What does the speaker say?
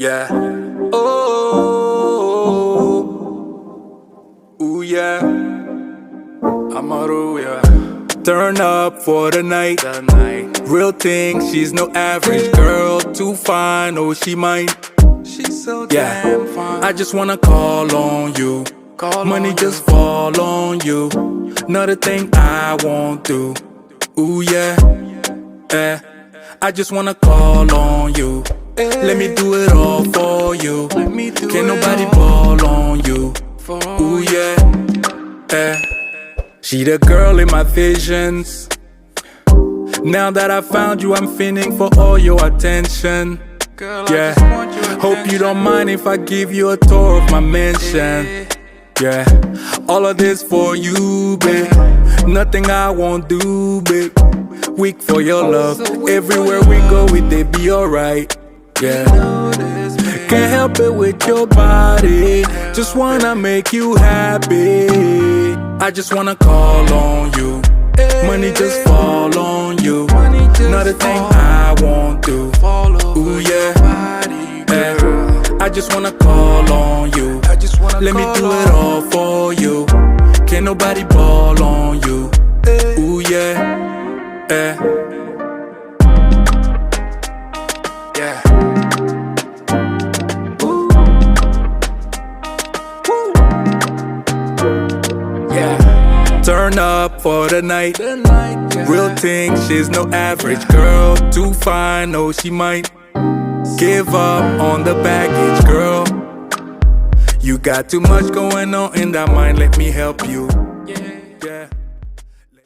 Yeah. Oh. Ooh, yeah. Amaru, yeah. Turn up for the night. Real thing, she's no average girl. Too fine, oh, she mine. She's so Yeah. damn fine. I just wanna call on you. Money just fall on you. Another thing I won't do. Ooh, yeah. Yeah. I just wanna call on you. Let me do it all for you. Can't nobody ball on you. Ooh, yeah. Yeah. She the girl in my visions. Now that I found you, I'm feeling for all your attention. Girl, Yeah. I just want your Hope you don't attention. mind if I give you a tour of my mansion. Yeah. All of this for you, babe. Nothing I won't do, babe. Weak for your love. Everywhere we go, they be alright. Yeah. Can't help it with your body. Just wanna make you happy. I just wanna call on you. Money just fall on you. Another thing I won't do. Ooh, yeah. Yeah. I just wanna call on you. Let me do it all for you. Can't nobody ball on you. Ooh, yeah. Yeah. Yeah. Yeah. Turn up for the night. Real thing, she's no average girl. Too fine, no, she might give up on the baggage, girl. You got too much going on in that mind, let me help you. Yeah.